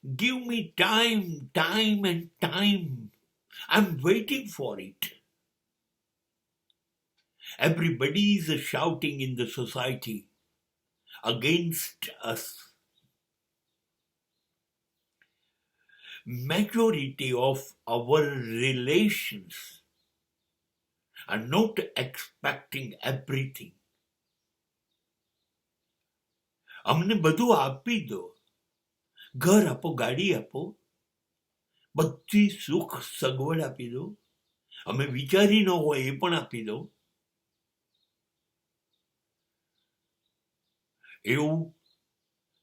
Give me time, time and time. I'm waiting for it. Everybody is shouting in the society against us. Majority of our relations are not expecting everything. અમને બધું આપી દો, ઘર આપો, ગાડી આપો, બધી સુખ સગવડ આપી દો, અમે વિચારી ન હોય એ પણ આપી દો. એવું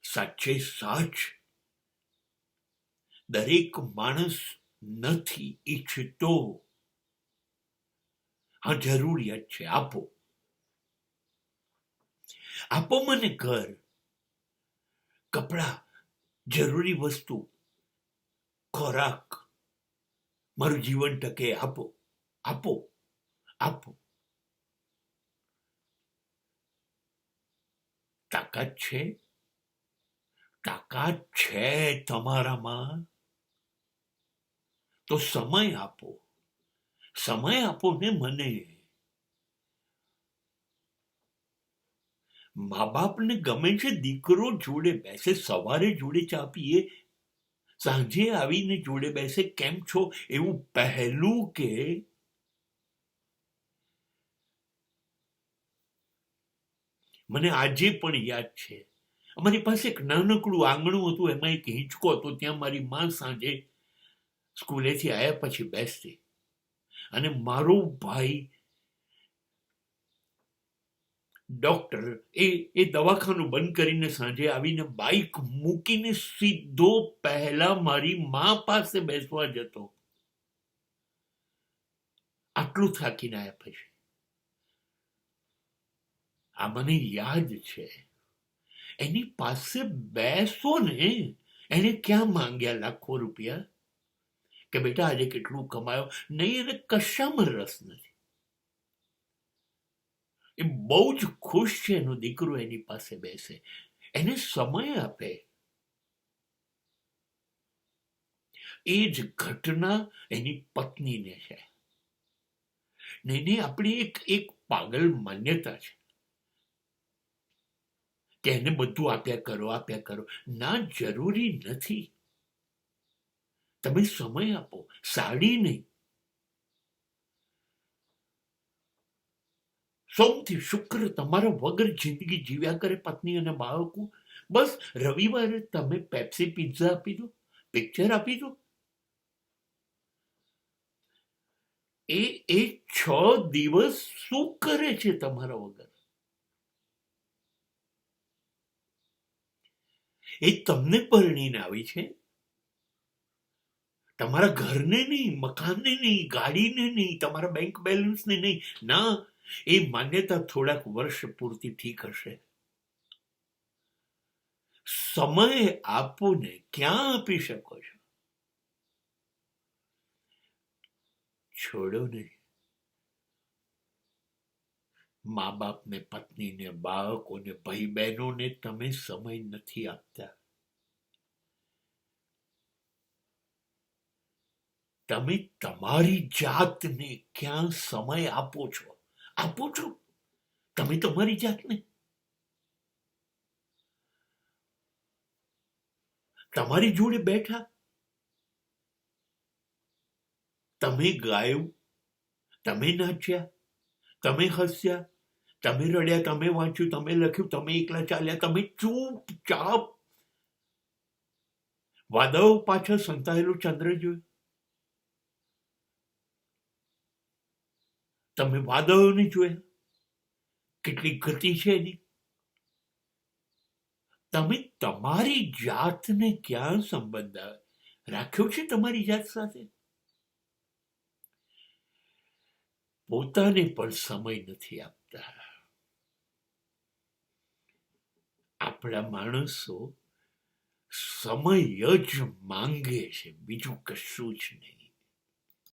સાચે સાચ દરેક માણસ નથી ઈચ્છતો. હા, જરૂરિયાત છે, આપો. આપો મને ઘર, કપડા, જરૂરી વસ્તુ, ખોરાક, મારું જીવન ટકે. આપો, આપો, આપો. તાકાત છે? તાકાત છે તમારામાં તો સમય આપો. સમય આપો ને મને. મા બાપને ગમે છે દીકરો જોડે બેસે, સવારે જોડે ચા પીએ, સાંજે આવીને જોડે બેસે, કેમ છો એવું પહેલું કે. મને આજે પણ યાદ છે, અમારી પાસે એક નાનકડું આંગણું હતું, એમાં એક હિંચકો હતો. ત્યાં મારી માં સાંજે સ્કૂલેથી આવ્યા પછી બેસતી, અને મારો ભાઈ ડોક્ટર એ દવાખાનું બંધ કરીને સાંજે આવીને બાઇક મૂકીને સીધો પહેલા મારી માં પાસે બેસવા જતો. આટલું થાકીને આવ્યા પછી. આ મને યાદ છે. એની પાસે બેસો ને, એને ક્યાં માંગ્યા લાખો રૂપિયા કે બેટા આજે કેટલું કમાયો? નહીં, એને કશામાં રસ નથી. એ બહુ જ ખુશ છે એનો દીકરો એની પાસે બેસે, એને સમય આપે. એ જ ઘટના એની પત્નીને છે. નહીં, આપણી એક પાગલ માન્યતા છે કે એને બધું આપ્યા કરો, આપ્યા કરો. ના, જરૂરી નથી. તમે સમય આપો, સાડી નહીં. સોમથી શુક્ર તમારા વગર જિંદગી જીવ્યા કરે પત્ની અને બાળકો. બસ રવિવારે તમે પેપ્સી પિઝા આપી દો, પિક્ચર આપી દો. એ 6 દિવસ શું કરે છે તમારા વગર? એ તમને પરણીને આવી છે, તમારા ઘરને નહીં, મકાનને નહીં, ગાડીને નહીં, તમારા બેંક બેલેન્સને નહીં. ના, એ માન્યતા થોડાક વર્ષ પૂરતી ઠીક હશે. સમય આપો ને. ક્યાં આપી શકો છો? છોડો નહીં. મા બાપને, પત્નીને, બાળકોને, ભાઈ બહેનોને તમે સમય નથી આપતા. તમે તમારી જાતને ક્યાં સમય આપો છો? આપો છો તમે તમારી જાતને? તમારી જોડે બેઠા, તમે ગાયું, તમે નાચ્યા, તમે હસ્યા, તમે રડ્યા, તમે વાંચ્યું, તમે લખ્યું, તમે એકલા ચાલ્યા, તમે ચૂપચાપ વાદળો પાછળ સંતાયેલું ચંદ્ર જોયું, તમે વાદળોને જોયા, કેટલી ગતિ છે એની. તમે તમારી જાતને ક્યાં સંબંધ રાખ્યો છે તમારી જાત સાથે? પોતાને પણ સમય નથી આપતા. આપણા માણસો સમય જ માંગે છે, બીજું કશું જ નહીં.